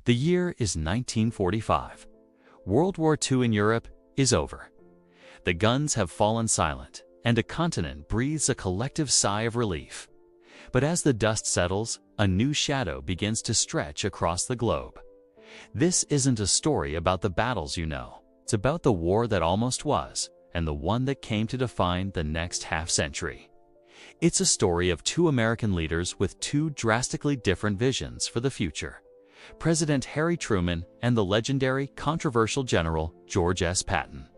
The year is 1945. World War II in Europe is over. The guns have fallen silent, and a continent breathes a collective sigh of relief. But as the dust settles, a new shadow begins to stretch across the globe. This isn't a story about the battles you know. It's about the war that almost was, and the one that came to define the next half-century. It's a story of two American leaders with two drastically different visions for the future: President Harry Truman and the legendary, controversial General George S. Patton.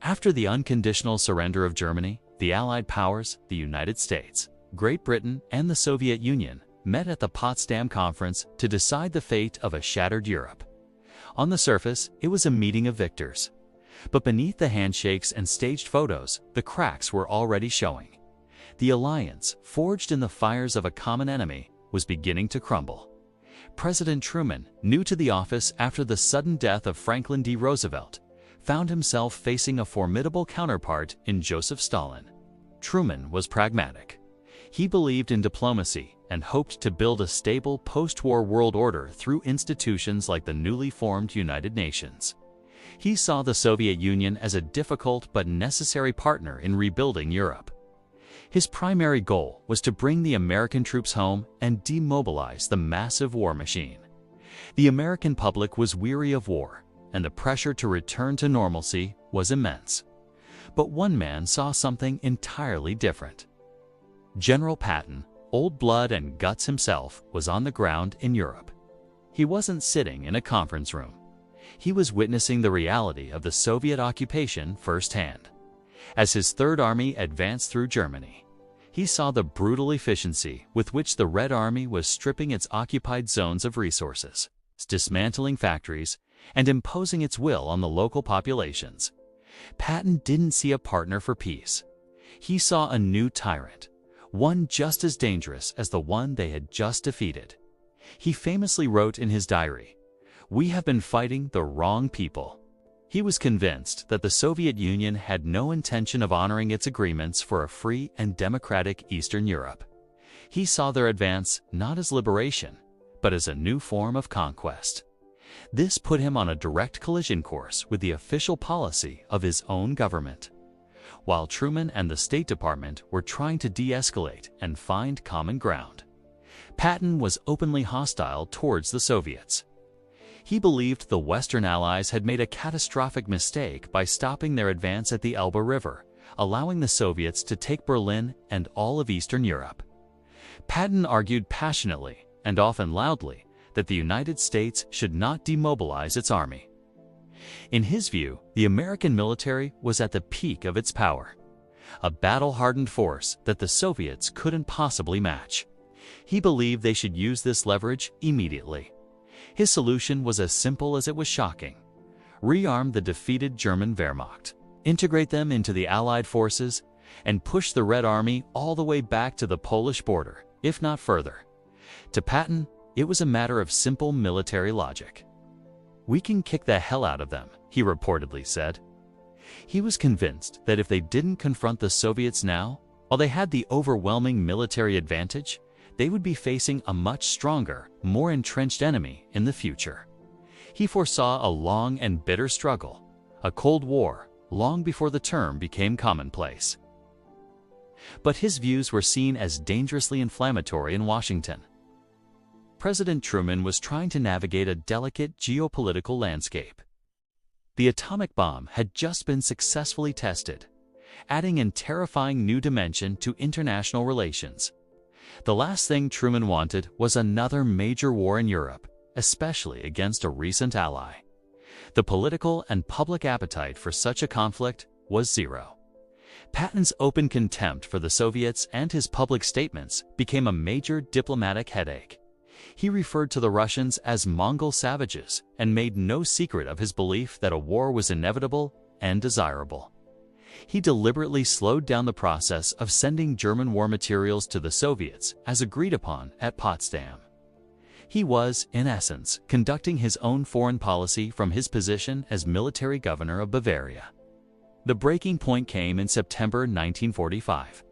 After the unconditional surrender of Germany, the Allied powers, the United States, Great Britain, and the Soviet Union, met at the Potsdam Conference to decide the fate of a shattered Europe. On the surface, it was a meeting of victors. But beneath the handshakes and staged photos, the cracks were already showing. The alliance, forged in the fires of a common enemy, was beginning to crumble. President Truman, new to the office after the sudden death of Franklin D. Roosevelt, found himself facing a formidable counterpart in Joseph Stalin. Truman was pragmatic. He believed in diplomacy and hoped to build a stable post-war world order through institutions like the newly formed United Nations. He saw the Soviet Union as a difficult but necessary partner in rebuilding Europe. His primary goal was to bring the American troops home and demobilize the massive war machine. The American public was weary of war, and the pressure to return to normalcy was immense. But one man saw something entirely different. General Patton, old blood and guts himself, was on the ground in Europe. He wasn't sitting in a conference room. He was witnessing the reality of the Soviet occupation firsthand. As his Third Army advanced through Germany, he saw the brutal efficiency with which the Red Army was stripping its occupied zones of resources, dismantling factories, and imposing its will on the local populations. Patton didn't see a partner for peace. He saw a new tyrant, one just as dangerous as the one they had just defeated. He famously wrote in his diary, "We have been fighting the wrong people." He was convinced that the Soviet Union had no intention of honoring its agreements for a free and democratic Eastern Europe. He saw their advance not as liberation, but as a new form of conquest. This put him on a direct collision course with the official policy of his own government. While Truman and the State Department were trying to de-escalate and find common ground, Patton was openly hostile towards the Soviets. He believed the Western Allies had made a catastrophic mistake by stopping their advance at the Elbe River, allowing the Soviets to take Berlin and all of Eastern Europe. Patton argued passionately, and often loudly, that the United States should not demobilize its army. In his view, the American military was at the peak of its power, a battle-hardened force that the Soviets couldn't possibly match. He believed they should use this leverage immediately. His solution was as simple as it was shocking: rearm the defeated German Wehrmacht, integrate them into the Allied forces, and push the Red Army all the way back to the Polish border, if not further. To Patton, it was a matter of simple military logic. "We can kick the hell out of them," he reportedly said. He was convinced that if they didn't confront the Soviets now, while they had the overwhelming military advantage, they would be facing a much stronger, more entrenched enemy in the future. He foresaw a long and bitter struggle, a Cold War, long before the term became commonplace. But his views were seen as dangerously inflammatory in Washington. President Truman was trying to navigate a delicate geopolitical landscape. The atomic bomb had just been successfully tested, adding a terrifying new dimension to international relations. The last thing Truman wanted was another major war in Europe, especially against a recent ally. The political and public appetite for such a conflict was zero. Patton's open contempt for the Soviets and his public statements became a major diplomatic headache. He referred to the Russians as Mongol savages and made no secret of his belief that a war was inevitable and desirable. He deliberately slowed down the process of sending German war materials to the Soviets as agreed upon at Potsdam. He was, in essence, conducting his own foreign policy from his position as military governor of Bavaria. The breaking point came in September 1945.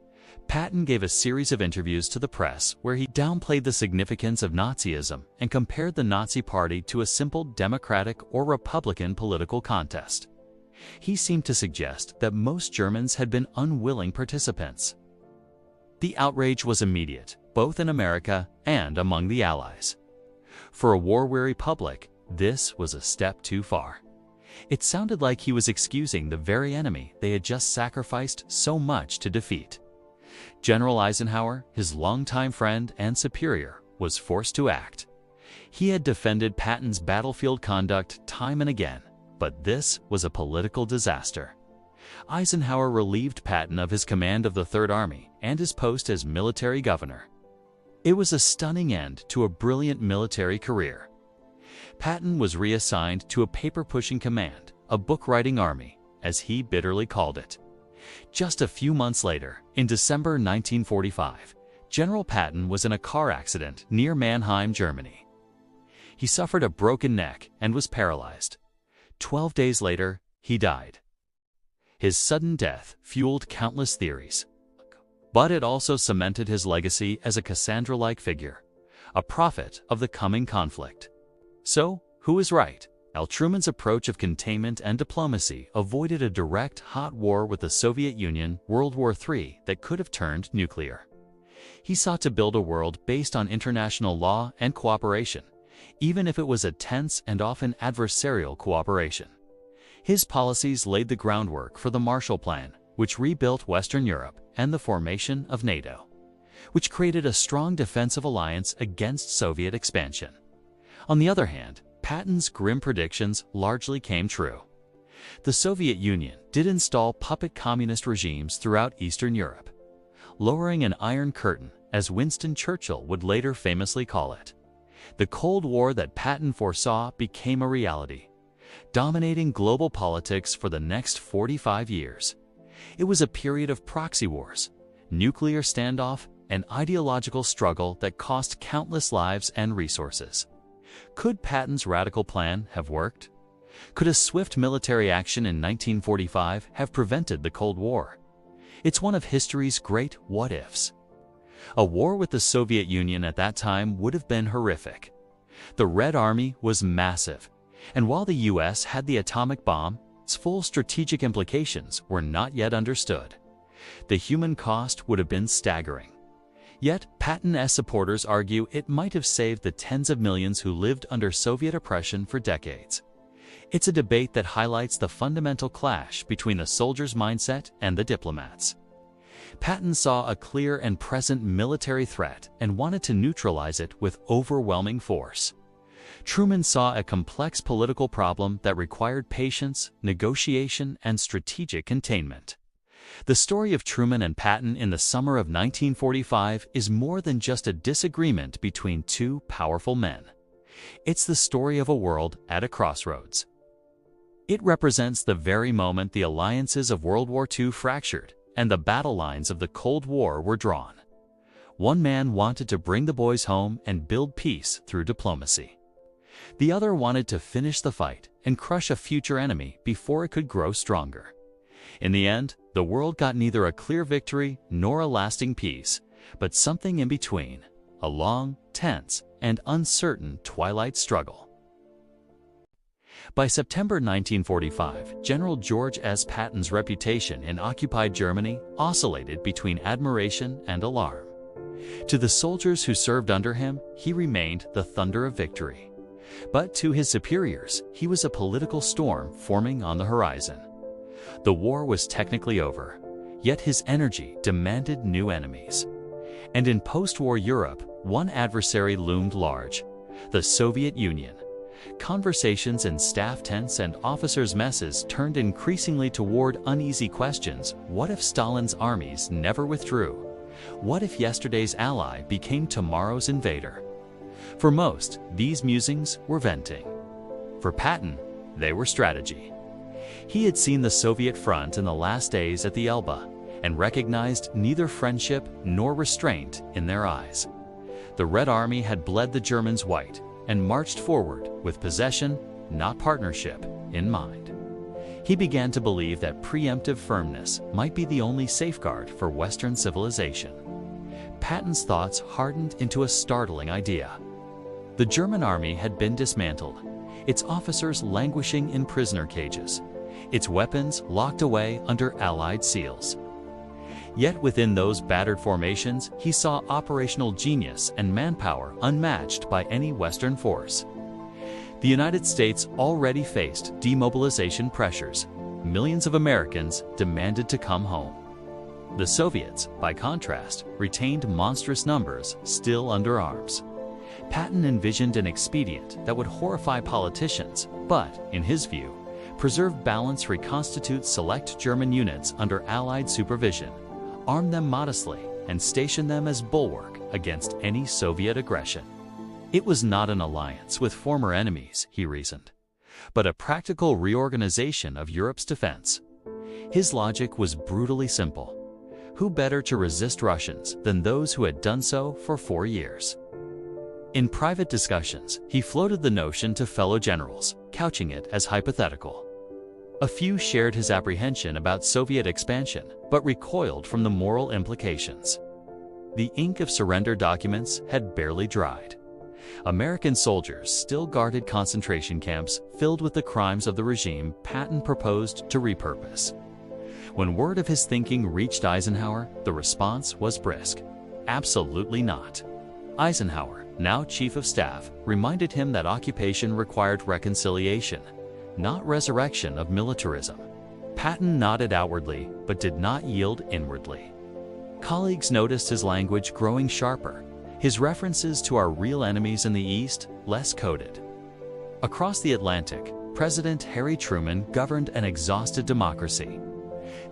Patton gave a series of interviews to the press where he downplayed the significance of Nazism and compared the Nazi Party to a simple Democratic or Republican political contest. He seemed to suggest that most Germans had been unwilling participants. The outrage was immediate, both in America and among the Allies. For a war-weary public, this was a step too far. It sounded like he was excusing the very enemy they had just sacrificed so much to defeat. General Eisenhower, his longtime friend and superior, was forced to act. He had defended Patton's battlefield conduct time and again, but this was a political disaster. Eisenhower relieved Patton of his command of the Third Army and his post as military governor. It was a stunning end to a brilliant military career. Patton was reassigned to a paper-pushing command, a book-writing army, as he bitterly called it. Just a few months later, in December 1945, General Patton was in a car accident near Mannheim, Germany. He suffered a broken neck and was paralyzed. 12 days later, he died. His sudden death fueled countless theories, but it also cemented his legacy as a Cassandra-like figure, a prophet of the coming conflict. So, who is right? Truman's approach of containment and diplomacy avoided a direct hot war with the Soviet Union, World War III, that could have turned nuclear. He sought to build a world based on international law and cooperation, even if it was a tense and often adversarial cooperation. His policies laid the groundwork for the Marshall Plan, which rebuilt Western Europe, and the formation of NATO, which created a strong defensive alliance against Soviet expansion. On the other hand, Patton's grim predictions largely came true. The Soviet Union did install puppet communist regimes throughout Eastern Europe, lowering an iron curtain, as Winston Churchill would later famously call it. The Cold War that Patton foresaw became a reality, dominating global politics for the next 45 years. It was a period of proxy wars, nuclear standoff, and ideological struggle that cost countless lives and resources. Could Patton's radical plan have worked? Could a swift military action in 1945 have prevented the Cold War? It's one of history's great what-ifs. A war with the Soviet Union at that time would have been horrific. The Red Army was massive, and while the US had the atomic bomb, its full strategic implications were not yet understood. The human cost would have been staggering. Yet, Patton's supporters argue it might have saved the tens of millions who lived under Soviet oppression for decades. It's a debate that highlights the fundamental clash between the soldier's mindset and the diplomat's. Patton saw a clear and present military threat and wanted to neutralize it with overwhelming force. Truman saw a complex political problem that required patience, negotiation, and strategic containment. The story of Truman and Patton in the summer of 1945 is more than just a disagreement between two powerful men. It's the story of a world at a crossroads. It represents the very moment the alliances of World War II fractured and the battle lines of the Cold War were drawn. One man wanted to bring the boys home and build peace through diplomacy. The other wanted to finish the fight and crush a future enemy before it could grow stronger. In the end, the world got neither a clear victory nor a lasting peace, but something in between, a long, tense, and uncertain twilight struggle. By September 1945, General George S. Patton's reputation in occupied Germany oscillated between admiration and alarm. To the soldiers who served under him, he remained the thunder of victory. But to his superiors, he was a political storm forming on the horizon. The war was technically over, yet his energy demanded new enemies. And in post-war Europe, one adversary loomed large: the Soviet Union. Conversations in staff tents and officers' messes turned increasingly toward uneasy questions. What if Stalin's armies never withdrew? What if yesterday's ally became tomorrow's invader? For most, these musings were venting. For Patton, they were strategy. He had seen the Soviet front in the last days at the Elbe and recognized neither friendship nor restraint in their eyes. The Red Army had bled the Germans white and marched forward with possession, not partnership, in mind. He began to believe that preemptive firmness might be the only safeguard for Western civilization. Patton's thoughts hardened into a startling idea. The German army had been dismantled, its officers languishing in prisoner cages, its weapons locked away under Allied seals. Yet within those battered formations, he saw operational genius and manpower unmatched by any Western force. The United States already faced demobilization pressures. Millions of Americans demanded to come home. The Soviets, by contrast, retained monstrous numbers still under arms. Patton envisioned an expedient that would horrify politicians, but, in his view, preserve balance, reconstitute select German units under Allied supervision, arm them modestly, and station them as bulwark against any Soviet aggression. It was not an alliance with former enemies, he reasoned, but a practical reorganization of Europe's defense. His logic was brutally simple. Who better to resist Russians than those who had done so for 4 years? In private discussions, he floated the notion to fellow generals, couching it as hypothetical. A few shared his apprehension about Soviet expansion, but recoiled from the moral implications. The ink of surrender documents had barely dried. American soldiers still guarded concentration camps filled with the crimes of the regime Patton proposed to repurpose. When word of his thinking reached Eisenhower, the response was brisk. Absolutely not. Eisenhower, now Chief of Staff, reminded him that occupation required reconciliation, not resurrection of militarism. Patton nodded outwardly, but did not yield inwardly. Colleagues noticed his language growing sharper, his references to our real enemies in the East less coded. Across the Atlantic, President Harry Truman governed an exhausted democracy.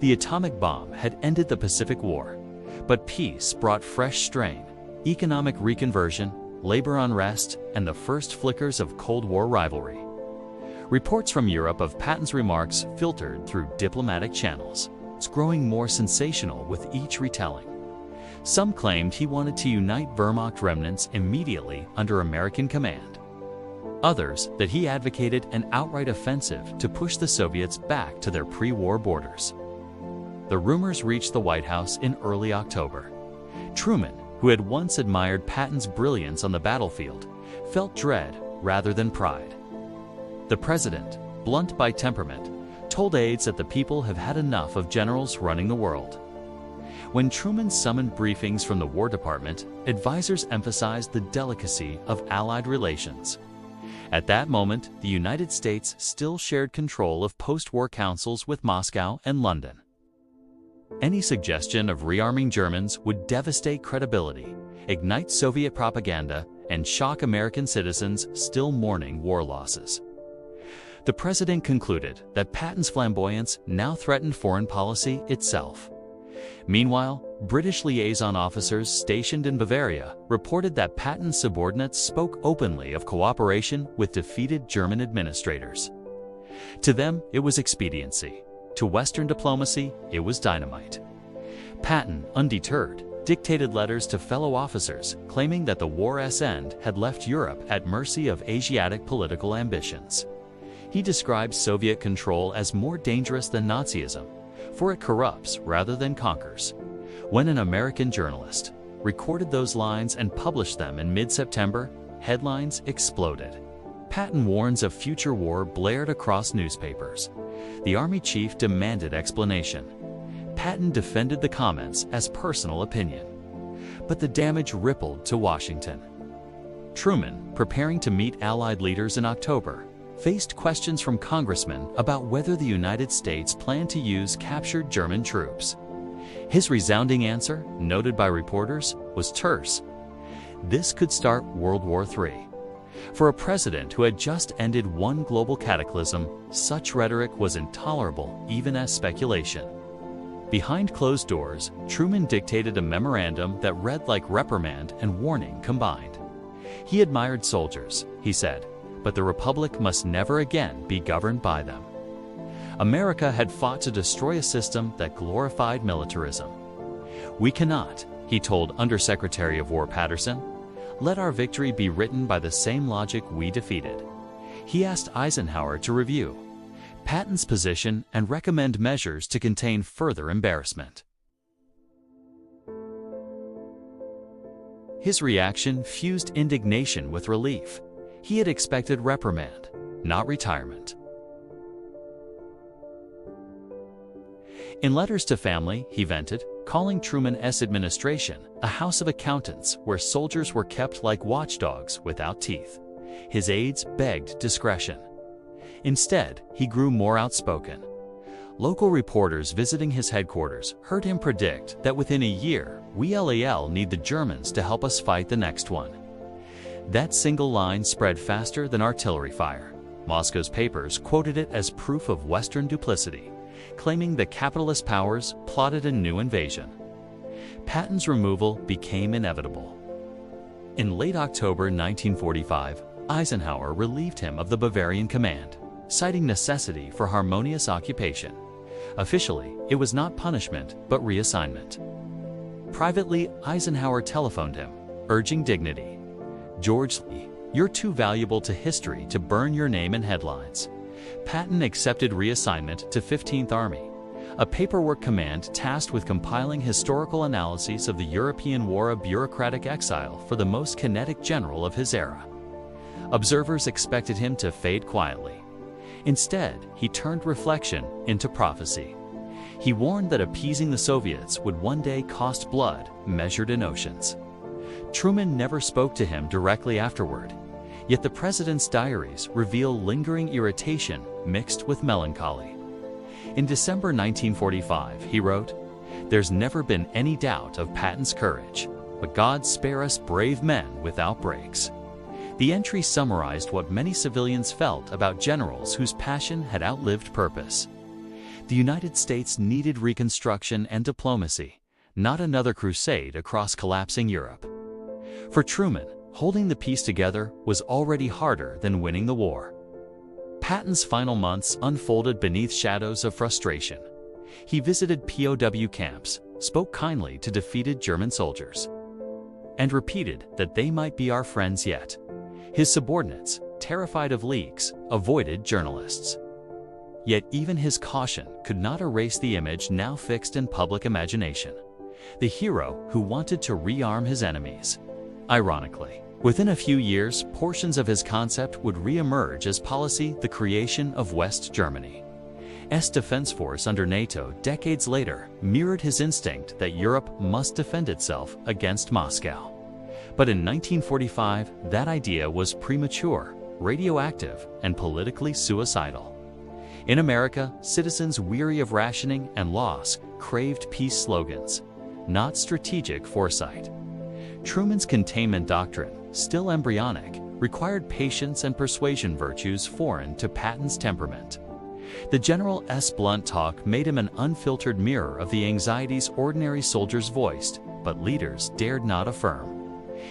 The atomic bomb had ended the Pacific War, but peace brought fresh strain, economic reconversion, labor unrest, and the first flickers of Cold War rivalry. Reports from Europe of Patton's remarks filtered through diplomatic channels, growing more sensational with each retelling. Some claimed he wanted to unite Wehrmacht remnants immediately under American command. Others that he advocated an outright offensive to push the Soviets back to their pre-war borders. The rumors reached the White House in early October. Truman, who had once admired Patton's brilliance on the battlefield, felt dread rather than pride. The president, blunt by temperament, told aides that the people have had enough of generals running the world. When Truman summoned briefings from the War Department, advisors emphasized the delicacy of Allied relations. At that moment, the United States still shared control of post-war councils with Moscow and London. Any suggestion of rearming Germans would devastate credibility, ignite Soviet propaganda, and shock American citizens still mourning war losses. The president concluded that Patton's flamboyance now threatened foreign policy itself. Meanwhile, British liaison officers stationed in Bavaria reported that Patton's subordinates spoke openly of cooperation with defeated German administrators. To them, it was expediency. To Western diplomacy, it was dynamite. Patton, undeterred, dictated letters to fellow officers claiming that the war's end had left Europe at mercy of Asiatic political ambitions. He described Soviet control as more dangerous than Nazism, for it corrupts rather than conquers. When an American journalist recorded those lines and published them in mid-September, headlines exploded. Patton warns of future war blared across newspapers. The Army chief demanded explanation. Patton defended the comments as personal opinion. But the damage rippled to Washington. Truman, preparing to meet Allied leaders in October, faced questions from congressmen about whether the United States planned to use captured German troops. His resounding answer, noted by reporters, was terse. This could start World War III. For a president who had just ended one global cataclysm, such rhetoric was intolerable even as speculation. Behind closed doors, Truman dictated a memorandum that read like reprimand and warning combined. He admired soldiers, he said, but the Republic must never again be governed by them. America had fought to destroy a system that glorified militarism. We cannot, he told Undersecretary of War Patterson, let our victory be written by the same logic we defeated. He asked Eisenhower to review. Patton's position and recommend measures to contain further embarrassment. His reaction fused indignation with relief. He had expected reprimand, not retirement. In letters to family, he vented, calling Truman's administration a house of accountants where soldiers were kept like watchdogs without teeth. His aides begged discretion. Instead, he grew more outspoken. Local reporters visiting his headquarters heard him predict that within a year, we'll need the Germans to help us fight the next one. That single line spread faster than artillery fire. Moscow's papers quoted it as proof of Western duplicity, claiming the capitalist powers plotted a new invasion. Patton's removal became inevitable. In late October 1945, Eisenhower relieved him of the Bavarian command, citing necessity for harmonious occupation. Officially, it was not punishment, but reassignment. Privately, Eisenhower telephoned him, urging dignity. "George Lee, you're too valuable to history to burn your name in headlines." Patton accepted reassignment to 15th Army, a paperwork command tasked with compiling historical analyses of the European War of bureaucratic exile for the most kinetic general of his era. Observers expected him to fade quietly. Instead, he turned reflection into prophecy. He warned that appeasing the Soviets would one day cost blood measured in oceans. Truman never spoke to him directly afterward, yet the president's diaries reveal lingering irritation mixed with melancholy. In December 1945, he wrote, "There's never been any doubt of Patton's courage, but God spare us brave men without breaks." The entry summarized what many civilians felt about generals whose passion had outlived purpose. The United States needed reconstruction and diplomacy, not another crusade across collapsing Europe. For Truman, holding the peace together was already harder than winning the war. Patton's final months unfolded beneath shadows of frustration. He visited POW camps, spoke kindly to defeated German soldiers, and repeated that they might be our friends yet. His subordinates, terrified of leaks, avoided journalists. Yet even his caution could not erase the image now fixed in public imagination. The hero who wanted to rearm his enemies. Ironically, within a few years, portions of his concept would re-emerge as policy: the creation of West Germany. Defense force under NATO decades later mirrored his instinct that Europe must defend itself against Moscow. But in 1945, that idea was premature, radioactive, and politically suicidal. In America, citizens weary of rationing and loss craved peace slogans, not strategic foresight. Truman's containment doctrine, still embryonic, required patience and persuasion, virtues foreign to Patton's temperament. The General's blunt talk made him an unfiltered mirror of the anxieties ordinary soldiers voiced, but leaders dared not affirm.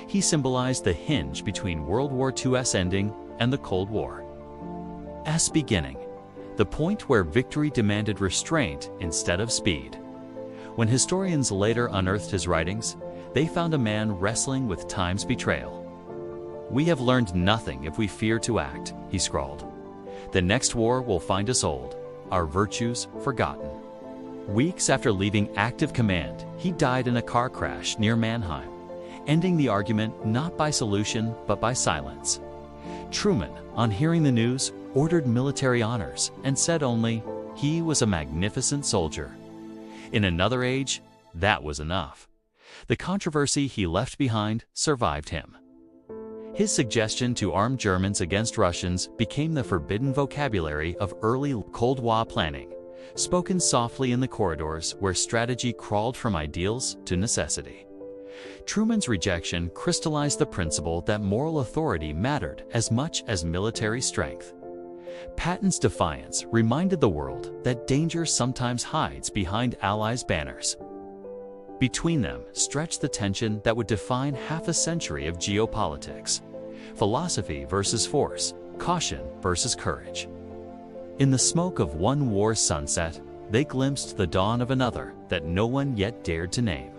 He symbolized the hinge between World War II's ending and the Cold War's beginning, the point where victory demanded restraint instead of speed. When historians later unearthed his writings, they found a man wrestling with time's betrayal. "We have learned nothing if we fear to act," he scrawled. "The next war will find us old, our virtues forgotten." Weeks after leaving active command, he died in a car crash near Mannheim, ending the argument not by solution but by silence. Truman, on hearing the news, ordered military honors and said only, "He was a magnificent soldier." In another age, that was enough. The controversy he left behind survived him. His suggestion to arm Germans against Russians became the forbidden vocabulary of early Cold War planning, spoken softly in the corridors where strategy crawled from ideals to necessity. Truman's rejection crystallized the principle that moral authority mattered as much as military strength. Patton's defiance reminded the world that danger sometimes hides behind Allies' banners. Between them stretched the tension that would define half a century of geopolitics: philosophy versus force, caution versus courage. In the smoke of one war's sunset, they glimpsed the dawn of another that no one yet dared to name.